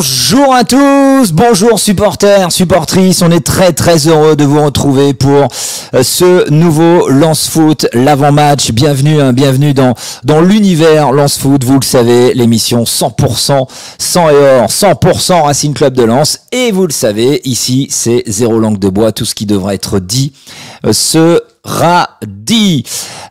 Bonjour à tous, bonjour supporters, supportrices, on est très heureux de vous retrouver pour ce nouveau Lance Foot, l'avant-match. Bienvenue dans l'univers Lance Foot, vous le savez, l'émission 100% sang et or, 100% Racing Club de Lens. Et vous le savez, ici c'est zéro langue de bois, tout ce qui devrait être dit sera dit.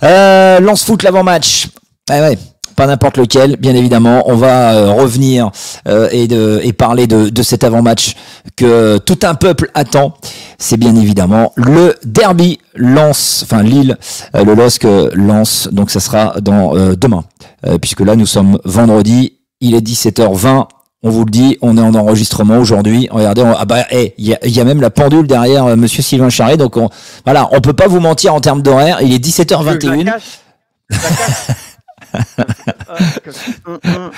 Lance Foot, l'avant-match. Ouais. Pas n'importe lequel, bien évidemment. On va revenir et parler de cet avant-match que tout un peuple attend. C'est bien évidemment le derby Lens, enfin Lille, le LOSC Lens. Donc ça sera dans demain, puisque là nous sommes vendredi, il est 17h20. On vous le dit, on est en enregistrement aujourd'hui. Regardez, il y a même la pendule derrière Monsieur Sylvain Charlet. Donc on peut pas vous mentir en termes d'horaire. Il est 17h21.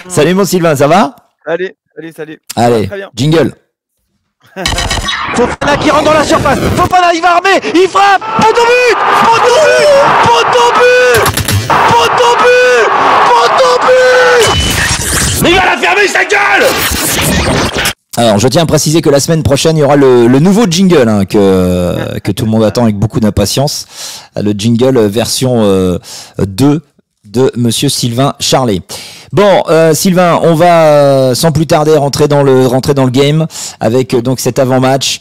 Salut mon Sylvain, ça va? Allez, salut. Allez, très bien. Jingle. Fofana qui rentre dans la surface. Fofana, il va armer, il frappe. Poteau but. Mais il va la fermer sa gueule. Alors, je tiens à préciser que la semaine prochaine, il y aura le nouveau jingle que tout le monde attend avec beaucoup d'impatience. Le jingle version 2 de Monsieur Sylvain Charlet. Bon, Sylvain, on va sans plus tarder rentrer dans le game avec donc cet avant-match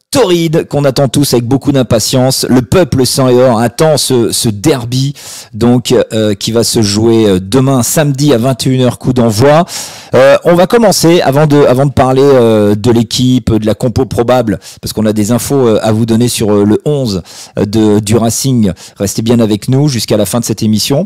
torride qu'on attend tous avec beaucoup d'impatience. Le peuple sang et or attend ce derby donc qui va se jouer demain samedi à 21h, coup d'envoi. On va commencer avant de parler de l'équipe, de la compo probable, parce qu'on a des infos à vous donner sur le 11 du Racing. Restez bien avec nous jusqu'à la fin de cette émission.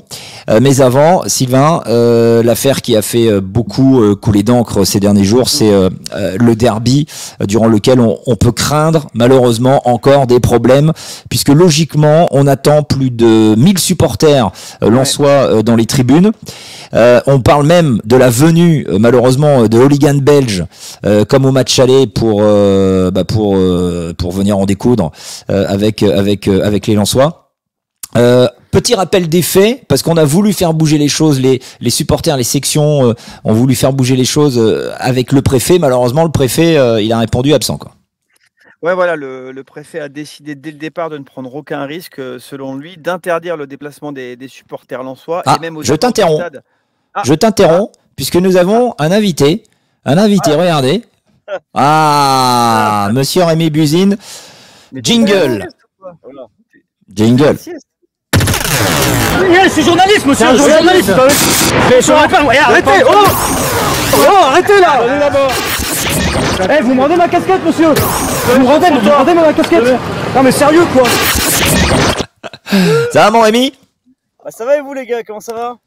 Mais avant, Sylvain, l'affaire qui a fait beaucoup couler d'encre ces derniers jours, c'est le derby durant lequel on peut craindre malheureusement encore des problèmes, puisque logiquement on attend plus de 1000 supporters lensois dans les tribunes. On parle même de la venue malheureusement de hooligans belges comme au match aller pour venir en découdre avec les Lensois. Petit rappel des faits, parce qu'on a voulu faire bouger les choses, les supporters, les sections ont voulu faire bouger les choses avec le préfet. Malheureusement, le préfet, il a répondu absent, quoi. Ouais, voilà, le préfet a décidé dès le départ de ne prendre aucun risque, selon lui, d'interdire le déplacement des supporters lensois. Et même je t'interromps. Je t'interromps, puisque nous avons un invité. Regardez. Monsieur Rémi Buzine. Jingle. Jingle. Je suis journaliste, monsieur. Je suis journaliste. Arrêtez. Arrêtez là. Vous me rendez ma casquette, monsieur. Vous me rendez ma casquette. Non mais sérieux quoi. Ça va mon Rémi? Ça va et vous les gars, comment ça va?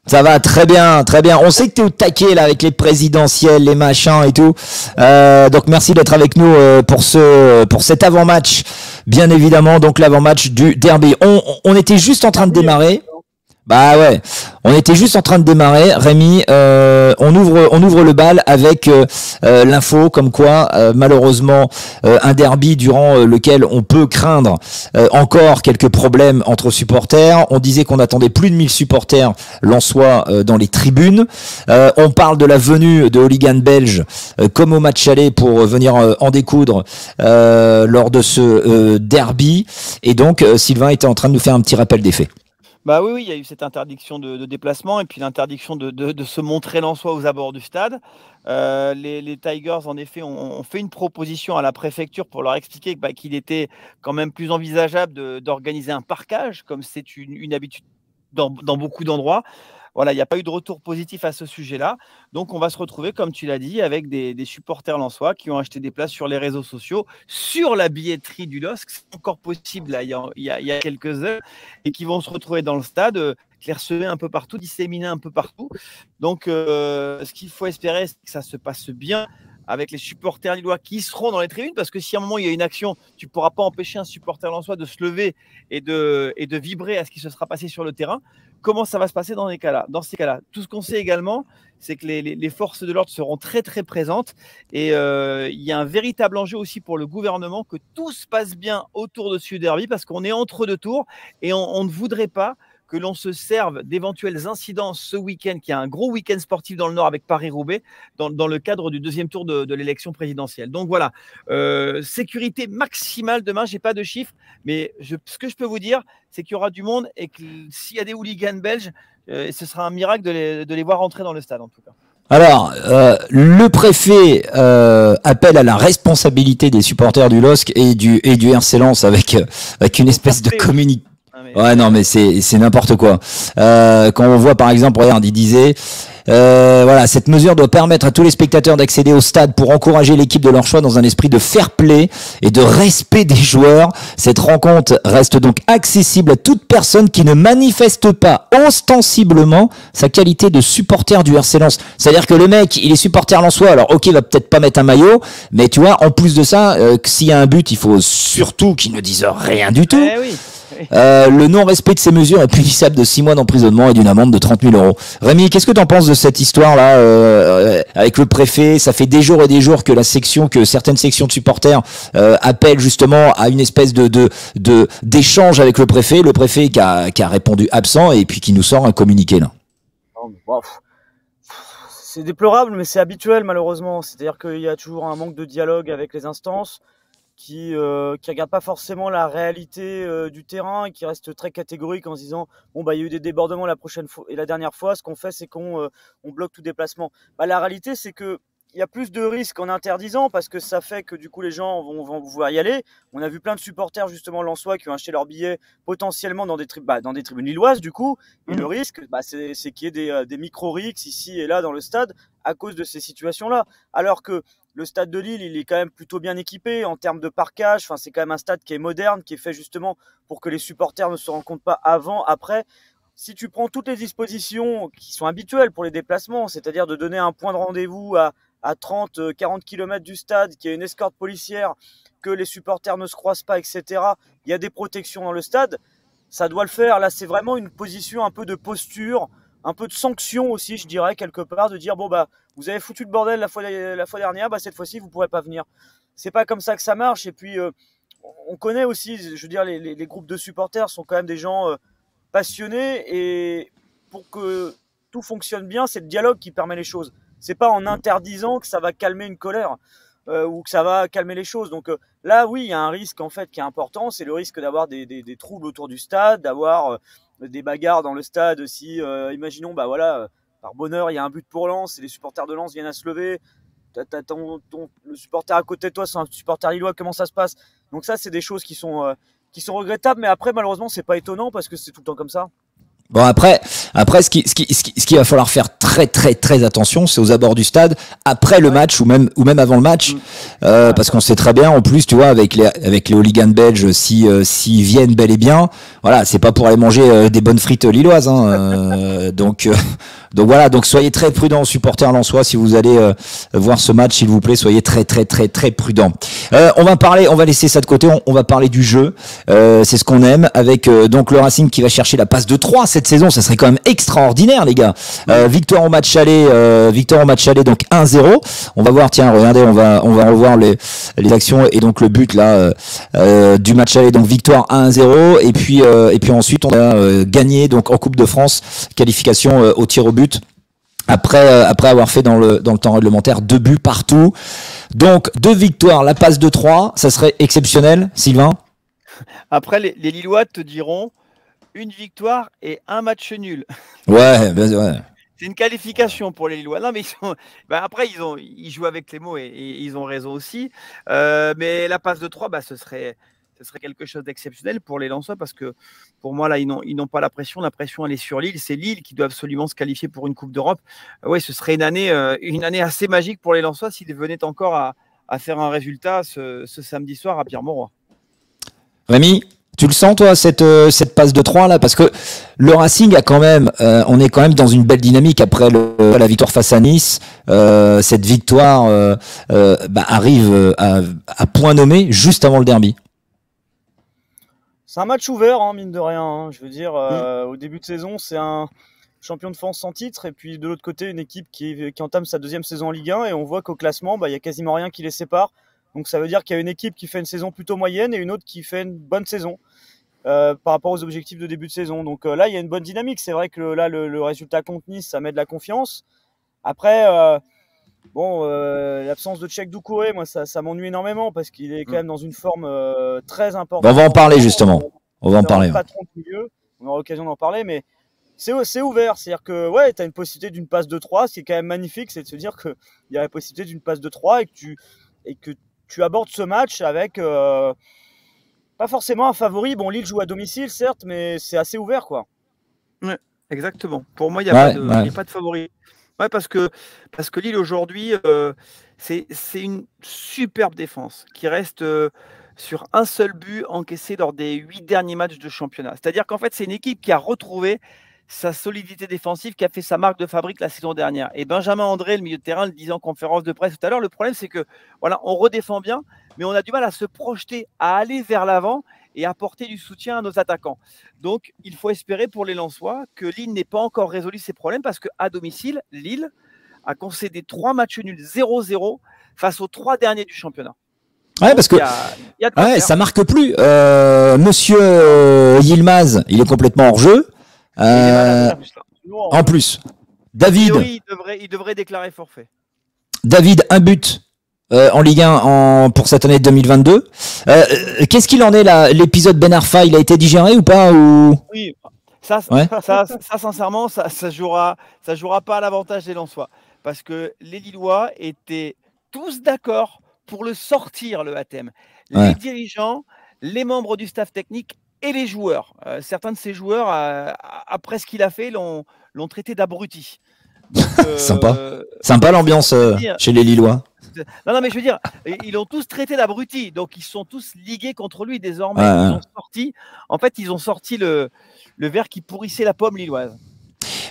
Ça va très bien. On sait que t'es au taquet là avec les présidentielles, les machins et tout. Donc merci d'être avec nous pour cet avant-match, bien évidemment. Donc l'avant-match du derby. On était juste en train de démarrer. Bah ouais, on était juste en train de démarrer, Rémi. On ouvre le bal avec l'info comme quoi malheureusement un derby durant lequel on peut craindre encore quelques problèmes entre supporters. On disait qu'on attendait plus de 1000 supporters lensois dans les tribunes. On parle de la venue de hooligans belges comme au match aller pour venir en découdre lors de ce derby. Et donc Sylvain était en train de nous faire un petit rappel des faits. Bah oui, il y a eu cette interdiction de déplacement et puis l'interdiction de se montrer lensois aux abords du stade. Les Tigers, en effet, ont fait une proposition à la préfecture pour leur expliquer qu'il était quand même plus envisageable d'organiser un parquage, comme c'est une habitude dans beaucoup d'endroits. Voilà, il n'y a pas eu de retour positif à ce sujet-là. Donc, on va se retrouver, comme tu l'as dit, avec des supporters lensois qui ont acheté des places sur les réseaux sociaux, sur la billetterie du LOSC. C'est encore possible, là, il y a quelques heures, et qui vont se retrouver dans le stade, clairsemés un peu partout, disséminés un peu partout. Donc, ce qu'il faut espérer, c'est que ça se passe bien avec les supporters lillois qui seront dans les tribunes, parce que si à un moment il y a une action, tu ne pourras pas empêcher un supporter lensois de se lever et de vibrer à ce qui se sera passé sur le terrain. Comment ça va se passer dans ces cas-là? Tout ce qu'on sait également, c'est que les forces de l'ordre seront très présentes et il y a un véritable enjeu aussi pour le gouvernement que tout se passe bien autour de ce derby, parce qu'on est entre deux tours et on ne voudrait pas que l'on se serve d'éventuels incidents ce week-end, qui est un gros week-end sportif dans le Nord avec Paris-Roubaix, dans le cadre du deuxième tour de l'élection présidentielle. Donc voilà, sécurité maximale demain, je n'ai pas de chiffres, mais ce que je peux vous dire, c'est qu'il y aura du monde et que s'il y a des hooligans belges, ce sera un miracle de les voir rentrer dans le stade en tout cas. Alors, le préfet appelle à la responsabilité des supporters du LOSC et du RC Lens avec une espèce de communiqué. Ouais, non, mais c'est n'importe quoi. Quand on voit, par exemple, regarde, il disait, voilà, cette mesure doit permettre à tous les spectateurs d'accéder au stade pour encourager l'équipe de leur choix dans un esprit de fair play et de respect des joueurs. Cette rencontre reste donc accessible à toute personne qui ne manifeste pas ostensiblement sa qualité de supporter du RC Lens. C'est-à-dire que le mec, il est supporter lensois, alors ok, il va peut-être pas mettre un maillot, mais tu vois, en plus de ça, s'il y a un but, il faut surtout qu'il ne dise rien du tout. Oui. Le non-respect de ces mesures est punissable de 6 mois d'emprisonnement et d'une amende de 30 000 euros. Rémi, qu'est-ce que tu en penses de cette histoire-là avec le préfet? Ça fait des jours et des jours que certaines sections de supporters appellent justement à une espèce d'échange avec le préfet qui a répondu absent et puis qui nous sort un communiqué là. C'est déplorable, mais c'est habituel malheureusement. C'est-à-dire qu'il y a toujours un manque de dialogue avec les instances qui regardent pas forcément la réalité du terrain et qui restent très catégoriques en se disant bon bah il y a eu des débordements la prochaine fois et la dernière fois ce qu'on fait c'est qu'on bloque tout déplacement. La réalité c'est que il y a plus de risques en interdisant parce que ça fait que du coup les gens vont pouvoir y aller. On a vu plein de supporters justement lensois qui ont acheté leurs billets potentiellement dans des tribunes lilloises du coup. Et le risque, c'est qu'il y ait des micro-rixes ici et là dans le stade à cause de ces situations-là. Alors que le stade de Lille, il est quand même plutôt bien équipé en termes de parquage. Enfin, c'est quand même un stade qui est moderne, qui est fait justement pour que les supporters ne se rencontrent pas avant, après. Si tu prends toutes les dispositions qui sont habituelles pour les déplacements, c'est-à-dire de donner un point de rendez-vous à 30-40 km du stade, qu'il y ait une escorte policière, que les supporters ne se croisent pas, etc. Il y a des protections dans le stade, ça doit le faire. Là, c'est vraiment une position un peu de posture, un peu de sanction aussi, je dirais, quelque part, de dire bon bah vous avez foutu le bordel la fois dernière, cette fois-ci vous pourrez pas venir. C'est pas comme ça que ça marche. Et puis on connaît aussi, je veux dire, les groupes de supporters sont quand même des gens passionnés et pour que tout fonctionne bien, c'est le dialogue qui permet les choses. C'est pas en interdisant que ça va calmer une colère ou que ça va calmer les choses. Donc là, oui, il y a un risque en fait qui est important, c'est le risque d'avoir des troubles autour du stade, d'avoir des bagarres dans le stade. Si imaginons par bonheur il y a un but pour Lens et les supporters de Lens viennent à se lever, le supporter à côté de toi c'est un supporter lillois, comment ça se passe? Donc ça c'est des choses qui sont regrettables, mais après malheureusement c'est pas étonnant parce que c'est tout le temps comme ça. Bon après ce qui va falloir faire très très très attention, c'est aux abords du stade après le match ou même avant le match, parce qu'on sait très bien en plus, tu vois, avec les hooligans belges, s'ils viennent bel et bien, voilà, c'est pas pour aller manger des bonnes frites lilloises, hein, donc voilà, donc soyez très prudents, supporters lensois, si vous allez voir ce match, s'il vous plaît, soyez très très très très prudents. On va laisser ça de côté, on va parler du jeu, c'est ce qu'on aime, avec donc le Racing qui va chercher la passe de 3 cette saison, ça serait quand même extraordinaire les gars. Victoire au match aller donc 1-0. On va voir, tiens, regardez, on va revoir les actions et donc le but là du match aller, donc victoire 1-0 et puis ensuite on a gagné donc en Coupe de France, qualification au tir au but. Après avoir fait dans le temps réglementaire 2 buts partout. Donc 2 victoires, la passe de 3, ça serait exceptionnel, Sylvain. Après les Lillois te diront 1 victoire et 1 match nul. Ouais. C'est une qualification pour les Lillois. Non, mais après, ils jouent avec les mots et ils ont raison aussi. Mais la passe de 3, ce serait quelque chose d'exceptionnel pour les Lensois parce que pour moi, là, ils n'ont pas la pression. La pression, elle est sur Lille. C'est Lille qui doit absolument se qualifier pour une Coupe d'Europe. Oui, ce serait une année assez magique pour les Lensois s'ils venaient encore à faire un résultat ce samedi soir à Pierre-Mauroy. Rémi, tu le sens toi cette passe de 3 là, parce que le Racing a quand même, on est quand même dans une belle dynamique après la victoire face à Nice. Cette victoire arrive à point nommé juste avant le derby. C'est un match ouvert, hein, mine de rien. Hein. Je veux dire, au début de saison, c'est un champion de France sans titre, et puis de l'autre côté, une équipe qui entame sa 2e saison en Ligue 1, et on voit qu'au classement, il y a quasiment rien qui les sépare. Donc ça veut dire qu'il y a une équipe qui fait une saison plutôt moyenne et une autre qui fait une bonne saison. par rapport aux objectifs de début de saison. Donc là, il y a une bonne dynamique. C'est vrai que là, le résultat contre Nice, ça met de la confiance. Après, l'absence de Cheick Doucouré, moi, ça m'ennuie énormément parce qu'il est quand même dans une forme très importante. On va en parler justement. On va en parler. Patron de milieu. On aura l'occasion d'en parler, mais c'est ouvert. C'est-à-dire que ouais, tu as une possibilité d'une passe de 3. Ce qui est quand même magnifique, c'est de se dire qu'il y a la possibilité d'une passe de 3 et que tu abordes ce match avec pas forcément un favori. Bon, Lille joue à domicile, certes, mais c'est assez ouvert, quoi. Ouais, exactement. Pour moi, il n'y a, a pas de favori. Ouais, parce que Lille aujourd'hui, c'est une superbe défense qui reste sur un seul but encaissé lors des 8 derniers matchs de championnat. C'est-à-dire qu'en fait, c'est une équipe qui a retrouvé sa solidité défensive, qui a fait sa marque de fabrique la saison dernière. Et Benjamin André, le milieu de terrain, le disait en conférence de presse tout à l'heure, le problème c'est que voilà, on redéfend bien, mais on a du mal à se projeter, à aller vers l'avant et apporter du soutien à nos attaquants. Donc, il faut espérer pour les Lensois que Lille n'ait pas encore résolu ses problèmes parce qu'à domicile, Lille a concédé 3 matchs nuls 0-0 face aux 3 derniers du championnat. Ouais, parce que ça marque plus. Monsieur Yilmaz, il est complètement hors jeu. En plus, David, il devrait déclarer forfait. David, un but en Ligue 1 pour cette année 2022. Qu'est-ce qu'il en est là? L'épisode Ben Arfa, il a été digéré ou pas Oui, ça sincèrement, ça jouera pas à l'avantage des Lensois parce que les Lillois étaient tous d'accord pour le sortir, le ATM. Les dirigeants, les membres du staff technique et les joueurs. Certains de ces joueurs, après ce qu'il a fait, l'ont traité d'abruti. Sympa l'ambiance chez les Lillois. Non, mais je veux dire, ils l'ont tous traité d'abruti, donc ils sont tous ligués contre lui désormais. Ils ont sorti le verre qui pourrissait la pomme lilloise.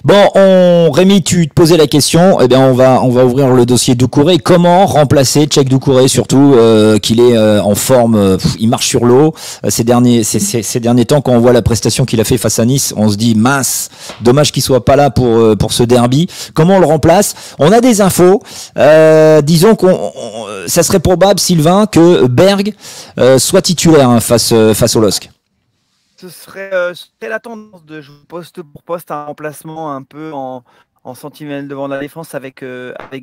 Bon, Rémi, tu te posais la question. Eh bien, on va ouvrir le dossier Doucouré. Comment remplacer Cheick Doucouré, surtout qu'il est en forme, il marche sur l'eau. Ces derniers temps, quand on voit la prestation qu'il a fait face à Nice, on se dit mince, dommage qu'il soit pas là pour ce derby. Comment on le remplace? On a des infos. Disons ça serait probable, Sylvain, que Berg soit titulaire face au LOSC. Ce serait la tendance de jouer poste pour poste, un remplacement un peu en sentinelle devant la défense avec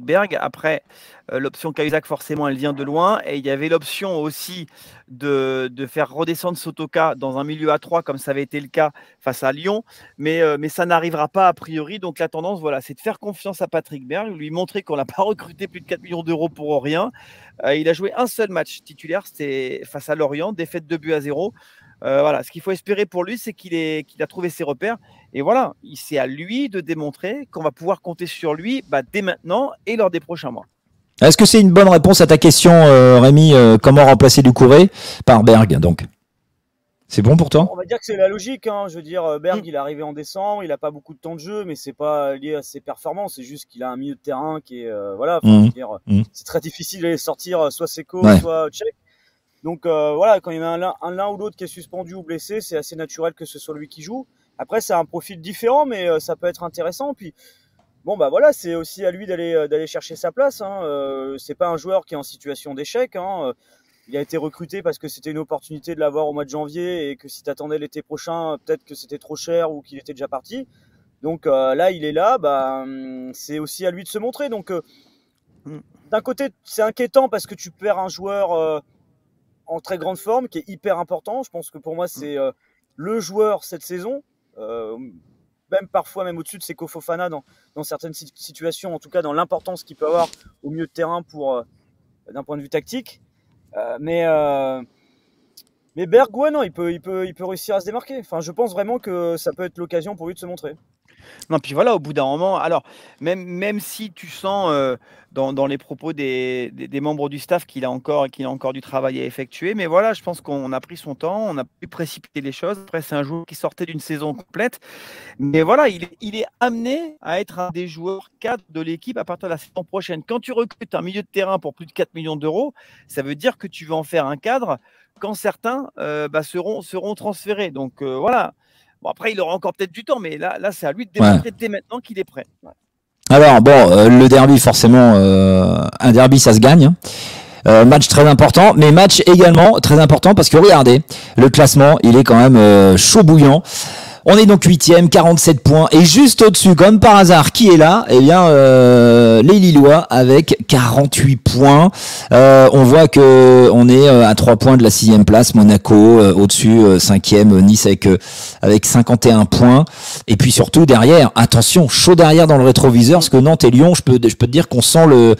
Berg. Après, l'option Cahuzac, forcément, elle vient de loin. Et il y avait l'option aussi de faire redescendre Sotoka dans un milieu à 3, comme ça avait été le cas face à Lyon. Mais ça n'arrivera pas a priori. Donc la tendance, voilà, c'est de faire confiance à Patrick Berg, lui montrer qu'on n'a pas recruté plus de 4 millions d'euros pour rien. Il a joué un seul match titulaire, c'était face à Lorient, défaite 2-0. Ce qu'il faut espérer pour lui, c'est qu'il a trouvé ses repères. Et voilà, c'est à lui de démontrer qu'on va pouvoir compter sur lui dès maintenant et lors des prochains mois. Est-ce que c'est une bonne réponse à ta question, Rémi? Comment remplacer Doucouré par Berg, donc? C'est bon pour toi? On va dire que c'est la logique. Je veux dire, Berg, il est arrivé en décembre, il n'a pas beaucoup de temps de jeu, mais c'est pas lié à ses performances. C'est juste qu'il a un milieu de terrain qui est c'est très difficile de les sortir, soit Seko, soit Cheick. Donc quand il y en a l'un ou l'autre qui est suspendu ou blessé, c'est assez naturel que ce soit lui qui joue. Après, c'est un profil différent, mais ça peut être intéressant. Puis c'est aussi à lui d'aller chercher sa place. C'est pas un joueur qui est en situation d'échec. Il a été recruté parce que c'était une opportunité de l'avoir au mois de janvier et que si tu attendais l'été prochain, peut-être que c'était trop cher ou qu'il était déjà parti. Donc là, il est là. C'est aussi à lui de se montrer. Donc d'un côté, c'est inquiétant parce que tu perds un joueur en très grande forme, qui est hyper important. Je pense que pour moi, c'est le joueur cette saison, même au-dessus de Seko Fofana dans certaines situations, en tout cas dans l'importance qu'il peut avoir au milieu de terrain d'un point de vue tactique. Mais Berg, il peut réussir à se démarquer. Enfin, je pense vraiment que ça peut être l'occasion pour lui de se montrer. Non, puis voilà, au bout d'un moment, alors même si tu sens dans les propos des membres du staff qu'il a encore du travail à effectuer, mais voilà, je pense qu'on a pris son temps, on a pu précipiter les choses. Après, c'est un joueur qui sortait d'une saison complète, mais voilà, il est amené à être un des joueurs cadres de l'équipe à partir de la saison prochaine. Quand tu recrutes un milieu de terrain pour plus de 4 millions d'euros, ça veut dire que tu veux en faire un cadre quand certains seront transférés. Donc voilà. Bon, après, il aura encore peut-être du temps, mais là c'est à lui de démontrer dès maintenant qu'il est prêt. Alors, le derby, forcément, un derby, ça se gagne. Match très important, mais match également très important parce que regardez, le classement, il est quand même chaud bouillant. On est donc 8e, 47 points. Et juste au-dessus, comme par hasard, qui est là? Eh bien, les Lillois avec 48 points. On voit que on est à 3 points de la 6e place. Monaco au-dessus, 5e. Nice avec 51 points. Et puis surtout derrière, attention, chaud derrière dans le rétroviseur, parce que Nantes et Lyon, je peux te dire qu'on sent le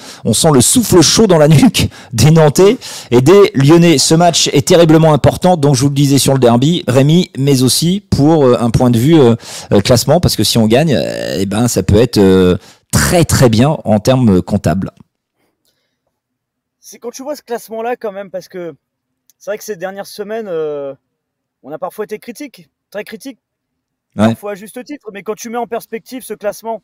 souffle chaud dans la nuque des Nantais et des Lyonnais. Ce match est terriblement important, donc je vous le disais sur le derby, Rémi, mais aussi pour un point de vue classement, parce que si on gagne, eh ben ça peut être très très bien en termes comptables. C'est quand tu vois ce classement-là quand même, parce que c'est vrai que ces dernières semaines, on a parfois été critique, très critique, parfois à juste titre, mais quand tu mets en perspective ce classement,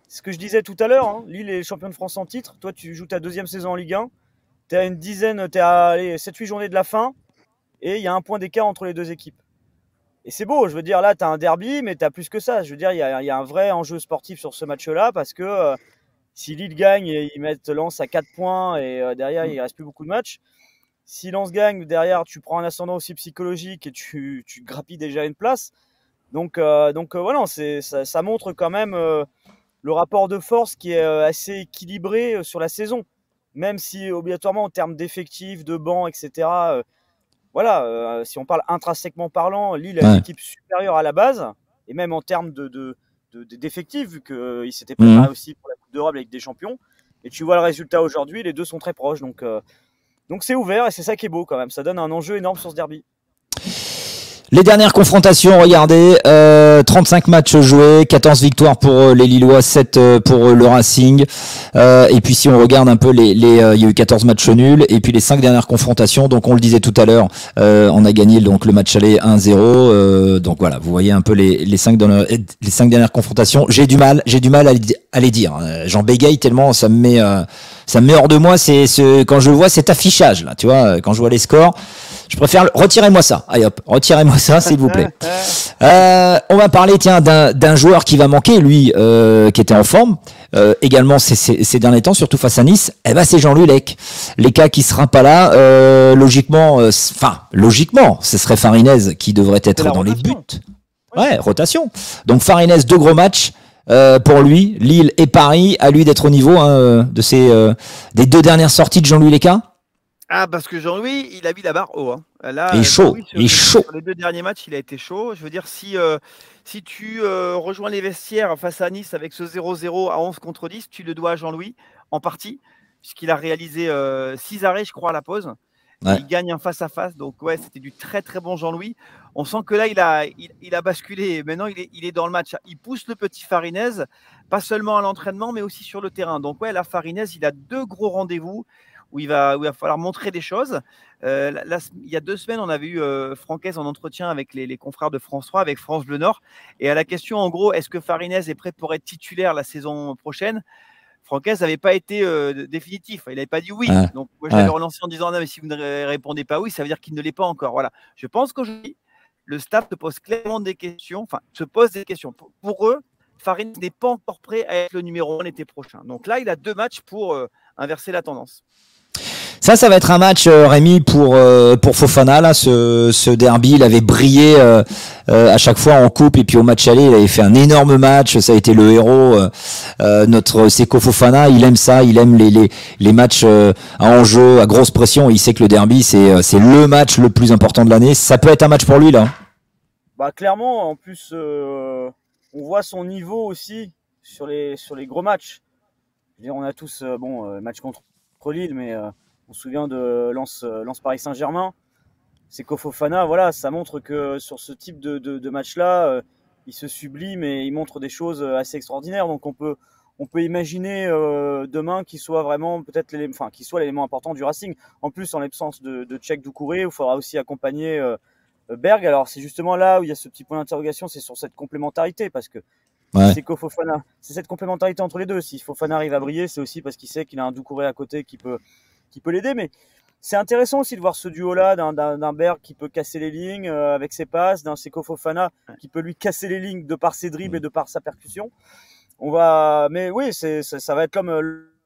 c'est ce que je disais tout à l'heure, hein, Lille est champion de France en titre, toi tu joues ta 2e saison en Ligue 1, t'es à une dizaine, t'es à 7-8 journées de la fin, et il y a un point d'écart entre les deux équipes. Et c'est beau, je veux dire, là, tu as un derby, mais tu as plus que ça. Je veux dire, il y a un vrai enjeu sportif sur ce match-là, parce que si Lille gagne, ils mettent Lens à 4 points, et derrière, il ne reste plus beaucoup de matchs. Si Lens gagne, derrière, tu prends un ascendant aussi psychologique, et tu grappilles déjà une place. Donc voilà, ça montre quand même le rapport de force qui est assez équilibré sur la saison. Même si, obligatoirement, en termes d'effectifs, de bancs, etc., voilà, si on parle intrinsèquement parlant, Lille a une équipe supérieure à la base, et même en termes d'effectifs, vu qu'ils s'étaient préparés aussi pour la Coupe d'Europe avec des champions. Et tu vois le résultat aujourd'hui, les deux sont très proches. Donc c'est ouvert, et c'est ça qui est beau quand même. Ça donne un enjeu énorme sur ce derby. Les dernières confrontations, regardez, 35 matchs joués, 14 victoires pour les Lillois, 7 pour le Racing. Et puis si on regarde un peu il y a eu 14 matchs nuls, et puis les 5 dernières confrontations, donc on le disait tout à l'heure, on a gagné donc le match aller 1-0. Donc voilà, vous voyez un peu les 5 dernières confrontations. J'ai du mal à les dire. J'en bégaye tellement, ça me met hors de moi. Quand je vois cet affichage là, tu vois, quand je vois les scores. Je préfère retirez-moi ça. Allez hop, retirez-moi ça, s'il vous plaît. On va parler, tiens, d'un joueur qui va manquer, lui, qui était en forme. Également ces derniers temps, surtout face à Nice. Eh ben, c'est Jean-Louis Lec. Leka qui sera pas là. Logiquement, ce serait Farinez qui devrait être dans les buts. Ouais, rotation. Donc Farinez, 2 gros matchs. Pour lui, Lille et Paris, à lui d'être au niveau de des 2 dernières sorties de Jean-Louis Leka. Ah, parce que Jean-Louis, il a mis la barre haut. Hein. Là, il est chaud. Il est chaud. Sur les 2 derniers matchs, il a été chaud. Je veux dire, si tu rejoins les vestiaires face à Nice avec ce 0-0 à 11 contre 10, tu le dois à Jean-Louis, en partie, puisqu'il a réalisé 6 arrêts, je crois, à la pause. Ouais. Il gagne un face-à-face. Donc, ouais, c'était du très, très bon Jean-Louis. On sent que là, il a basculé. Maintenant, il est dans le match. Il pousse le petit Farinez, pas seulement à l'entraînement, mais aussi sur le terrain. Donc, ouais, là, Farinez, il a 2 gros rendez-vous où il va falloir montrer des choses. Là, il y a 2 semaines, on avait eu Francaise en entretien avec les confrères de France 3, avec France Bleu Nord. Et à la question, en gros, est-ce que Farinez est prêt pour être titulaire la saison prochaine, Francaise n'avait pas été définitif. Il n'avait pas dit oui. Donc, moi, je l'avais relancé en disant non, mais si vous ne répondez pas oui, ça veut dire qu'il ne l'est pas encore. Voilà. Je pense qu'aujourd'hui, le staff se pose clairement des questions. Pour eux, Farinez n'est pas encore prêt à être le numéro 1 l'été prochain. Donc là, il a 2 matchs pour inverser la tendance. Ça va être un match, Rémi, pour Fofana. Là, ce derby, il avait brillé à chaque fois en coupe, et puis au match aller, il avait fait un énorme match. Ça a été le héros. Notre Seko Fofana, il aime ça, il aime les matchs à enjeu, à grosse pression. Il sait que le derby, c'est le match le plus important de l'année. Ça peut être un match pour lui là. Bah clairement, en plus, on voit son niveau aussi sur les gros matchs. Je veux dire, on a tous match contre Lille, mais on se souvient de Lens Paris Saint-Germain. Seko Fofana, voilà, ça montre que sur ce type de match-là, il se sublime et il montre des choses assez extraordinaires. Donc on peut imaginer demain qu'il soit vraiment peut-être l'élément important du Racing. En plus, en l'absence de Tchèque Doucouré, il faudra aussi accompagner Berg. Alors c'est justement là où il y a ce petit point d'interrogation, c'est sur cette complémentarité, parce que Seko Fofana, c'est cette complémentarité entre les deux. Si Fofana arrive à briller, c'est aussi parce qu'il sait qu'il a un Doucouré à côté qui peut l'aider. Mais c'est intéressant aussi de voir ce duo-là d'un Berg qui peut casser les lignes avec ses passes, d'un Seko Fofana qui peut lui casser les lignes de par ses dribbles et de par sa percussion. Mais oui, ça va être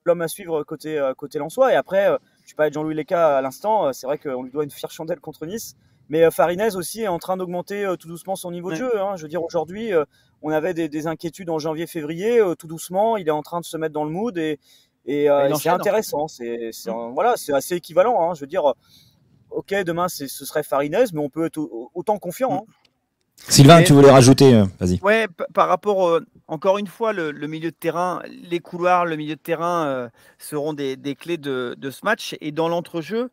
l'homme à suivre côté lensois. Et après, je parlais de Jean-Louis Leca à l'instant, c'est vrai qu'on lui doit une fière chandelle contre Nice. Mais Farinez aussi est en train d'augmenter tout doucement son niveau de jeu. Hein. Je veux dire, aujourd'hui, on avait des inquiétudes en janvier-février. Tout doucement, il est en train de se mettre dans le mood et c'est intéressant. C'est assez équivalent. Hein. Je veux dire, ok, demain ce serait Farinez, mais on peut être autant confiant. Hein. Sylvain, tu voulais rajouter, vas-y. Ouais, par rapport, encore une fois, le milieu de terrain, les couloirs, le milieu de terrain seront des clés de ce match. Et dans l'entrejeu,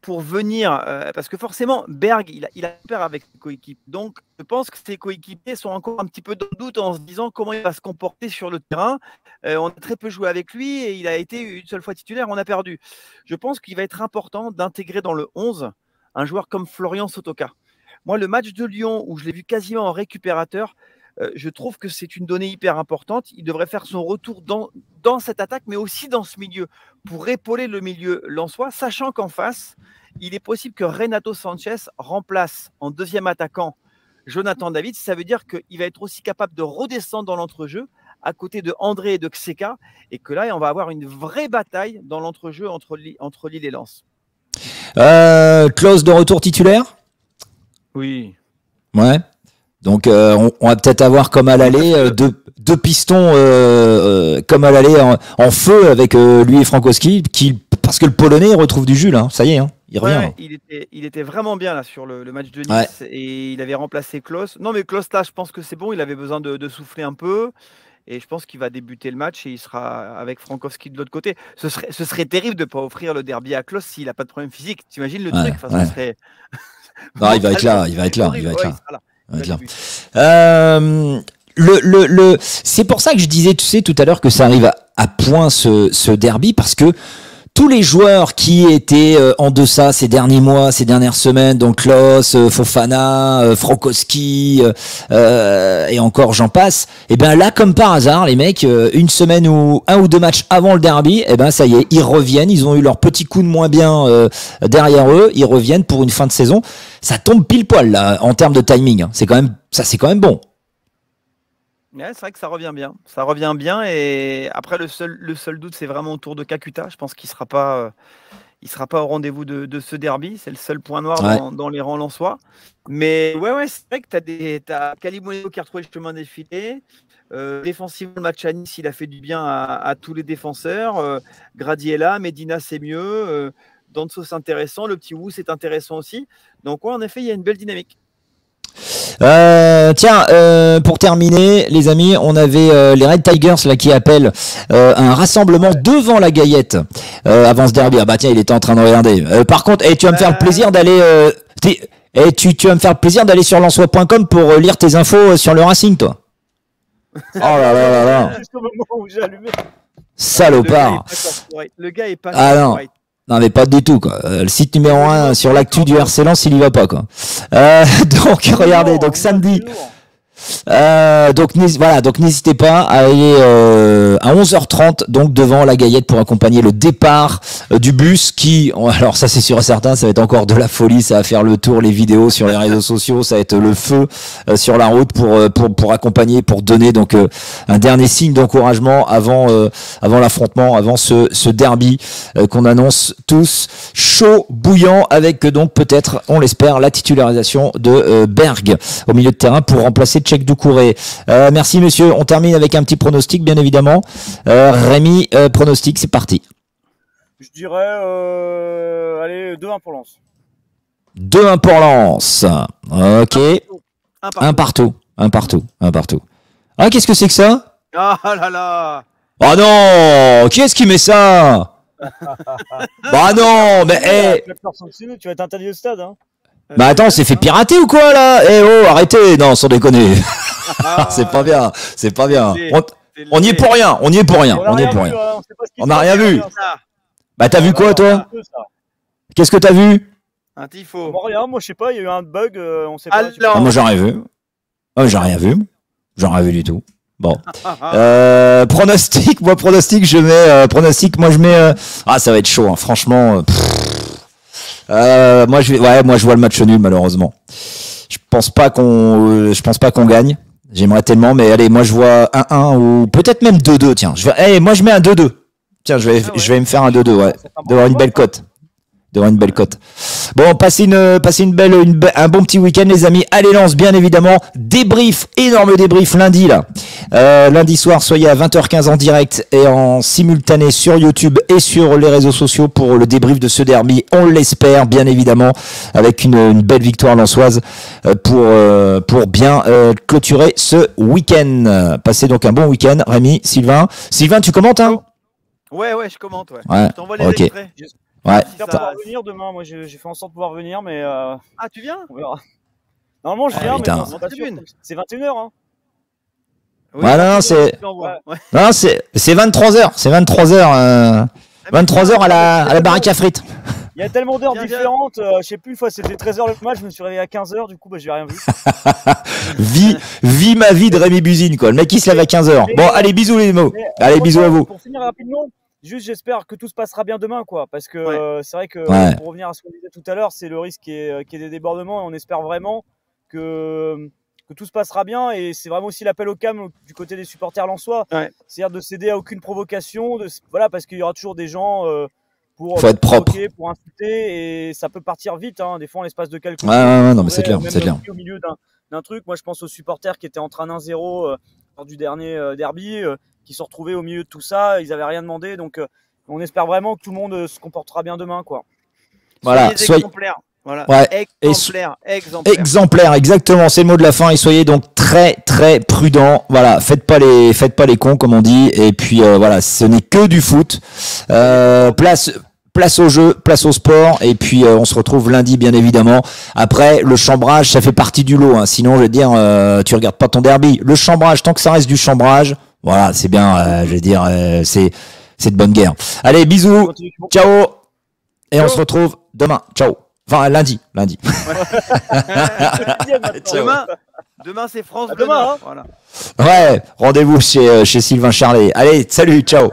pour venir, parce que forcément, Berg, il a peur avec ses coéquipiers. Donc, je pense que ses coéquipiers sont encore un petit peu dans le doute en se disant comment il va se comporter sur le terrain. On a très peu joué avec lui et il a été une seule fois titulaire, on a perdu. Je pense qu'il va être important d'intégrer dans le 11 un joueur comme Florian Sotoka. Moi, le match de Lyon, où je l'ai vu quasiment en récupérateur, je trouve que c'est une donnée hyper importante. Il devrait faire son retour dans cette attaque, mais aussi dans ce milieu, pour épauler le milieu lensois, sachant qu'en face, il est possible que Renato Sanchez remplace en deuxième attaquant Jonathan David. Ça veut dire qu'il va être aussi capable de redescendre dans l'entrejeu à côté de André et de Xeka, et que là, on va avoir une vraie bataille dans l'entrejeu entre Lille et Lens. Klose de retour titulaire? Oui. Ouais. Donc on va peut-être avoir comme à l'aller deux pistons comme à l'aller en feu avec lui et Frankowski, parce que le Polonais retrouve du jus là, ça y est, hein, il revient. Ouais, il était vraiment bien là sur le match de Nice et il avait remplacé Klose. Non mais Klose là, je pense que c'est bon, il avait besoin de souffler un peu et je pense qu'il va débuter le match et il sera avec Frankowski de l'autre côté. Ce serait terrible de ne pas offrir le derby à Klose s'il n'a pas de problème physique. T'imagines le truc, enfin, ce serait... Non, il va être là, il va être là. C'est pour ça que je disais, tu sais, tout à l'heure que ça arrive à point ce derby, parce que tous les joueurs qui étaient en deçà ces derniers mois, ces dernières semaines, donc Klose, Fofana, Frankowski et encore j'en passe, et bien là comme par hasard les mecs, une semaine ou un ou deux matchs avant le derby, et ben ça y est, ils reviennent, ils ont eu leur petit coup de moins bien derrière eux, ils reviennent pour une fin de saison. Ça tombe pile poil là en termes de timing, c'est quand même bon. Ouais, c'est vrai que ça revient bien et après le seul doute c'est vraiment autour de Kakuta. Je pense qu'il sera pas au rendez-vous de ce derby, c'est le seul point noir dans les rangs lensois. Mais ouais, c'est vrai que t'as Kalimundo qui a retrouvé le chemin défilé. Défensivement, le match à Nice, il a fait du bien à tous les défenseurs. Grady est là, Medina c'est mieux, Danso c'est intéressant, le petit Wu c'est intéressant aussi. Donc ouais, en effet, il y a une belle dynamique. Pour terminer, les amis, on avait les Red Tigers là qui appellent un rassemblement devant la Gaillette avant ce derby. Ah bah tiens, il était en train de regarder. Par contre, tu vas me faire le plaisir d'aller tu vas me faire le plaisir d'aller sur lensois.com pour lire tes infos sur le Racing, toi. Oh là là là là. Juste au moment où j'ai allumé. Salopard. Le gars est pas non. Non mais pas du tout quoi. Le site numéro 1 sur l'actu du RC Lens, il y va pas quoi. Donc regardez, donc samedi. Donc n'hésitez pas à aller à 11h30 donc devant la Gaillette pour accompagner le départ du bus qui, alors ça c'est sûr et certain, ça va être encore de la folie, ça va faire le tour, les vidéos sur les réseaux sociaux, ça va être le feu sur la route pour accompagner, pour donner donc un dernier signe d'encouragement avant l'affrontement, avant ce derby qu'on annonce tous chaud, bouillant, avec donc peut-être, on l'espère, la titularisation de Berg au milieu de terrain pour remplacer Tchèque Doucouré. Merci monsieur, on termine avec un petit pronostic bien évidemment. Rémi, pronostic, c'est parti. Je dirais allez, 2-1 pour Lens. 2-1 pour Lens. Ok. Un partout. Ah, qu'est-ce que c'est que ça? Ah là là. Oh non, qui est-ce qui met ça? Bah non, mais tu vas être interdit au stade, hein. Bah attends, on s'est fait pirater ou quoi là? Arrêtez, non, sans déconner. C'est pas bien. On n'y est pour rien. On n'a rien vu. Bah t'as vu quoi toi? Qu'est-ce que t'as vu? Un tifo. Rien, moi je sais pas, il y a eu un bug, on sait pas. Moi j'ai rien vu. J'ai rien vu du tout. Bon. Pronostic, moi je mets ça va être chaud, hein, franchement. Moi je vois le match nul malheureusement. Je pense pas qu'on gagne. J'aimerais tellement, mais allez, moi je vois 1-1 ou peut-être même 2-2. Tiens, moi je mets un 2-2. Tiens, je vais me faire un 2-2, ouais. C'est un bon D'avoir une combat, belle cote. D'avoir une belle cote. Bon, passez un bon petit week-end, les amis. Allez, Lens, bien évidemment. Débrief, énorme débrief lundi, là. Lundi soir, soyez à 20h15 en direct et en simultané sur YouTube et sur les réseaux sociaux pour le débrief de ce derby. On l'espère, bien évidemment, avec une belle victoire lensoise pour bien clôturer ce week-end. Passez donc un bon week-end, Rémi, Sylvain. Sylvain, tu commentes, hein? Ouais, je commente. Ouais. Ouais, Je t'envoie les ok. extraits. Ouais. J'espère pouvoir venir demain. Moi, j'ai fait en sorte de pouvoir venir, mais Ah, tu viens? on verra. Normalement, je Ah, viens, putain. mais bon, c'est pas sûr. C'est 21h. Hein. Oui, Voilà, non, c'est- je t'envoie. Ouais. Non, c'est 23h. C'est 23h. 23h à la baraque à frites. Il y a tellement d'heures Viens, différentes. Je sais plus, une fois c'était 13h le match, je me suis réveillé à 15h, du coup, j'ai rien vu. Vis ma vie de Rémi Buzine, quoi. Le mec, il se lève à 15h. Bon, allez, bisous les mots. Mais, Allez, bisous à vous. Pour finir rapidement, juste j'espère que tout se passera bien demain, quoi. Parce que c'est vrai que, Ouais. pour revenir à ce qu'on disait tout à l'heure, c'est le risque qui est des débordements. Et on espère vraiment que tout se passera bien. Et c'est vraiment aussi l'appel au calme du côté des supporters lensois. Ouais. C'est-à-dire de céder à aucune provocation. Voilà, parce qu'il y aura toujours des gens pour Faut être propre. provoquer, pour insulter. Et ça peut partir vite, hein. Des fois, en l'espace de quelques Ouais, non, mais c'est clair, même c'est clair. au milieu d'un truc. Moi, je pense aux supporters qui étaient en train 1-0 lors du dernier derby, qui se sont retrouvés au milieu de tout ça. Ils avaient rien demandé, donc on espère vraiment que tout le monde se comportera bien demain, quoi. Voilà, Soyez exemplaires. Voilà. Ouais. Exemplaire. Exemplaire, exactement, c'est le mot de la fin. Et soyez donc très très prudents. Voilà, faites pas les cons comme on dit. Et puis voilà, ce n'est que du foot. Place au jeu, place au sport. Et puis on se retrouve lundi, bien évidemment. Après, le chambrage, ça fait partie du lot. Hein. Sinon, je veux dire, tu regardes pas ton derby. Le chambrage, tant que ça reste du chambrage, voilà, c'est bien. Je veux dire, c'est de bonne guerre. Allez, bisous, ciao. Et on se retrouve demain. Ciao. Enfin, lundi. Ciao. Demain c'est France. À demain, hein. Voilà. Ouais, rendez-vous chez Sylvain Charlet. Allez, salut, ciao.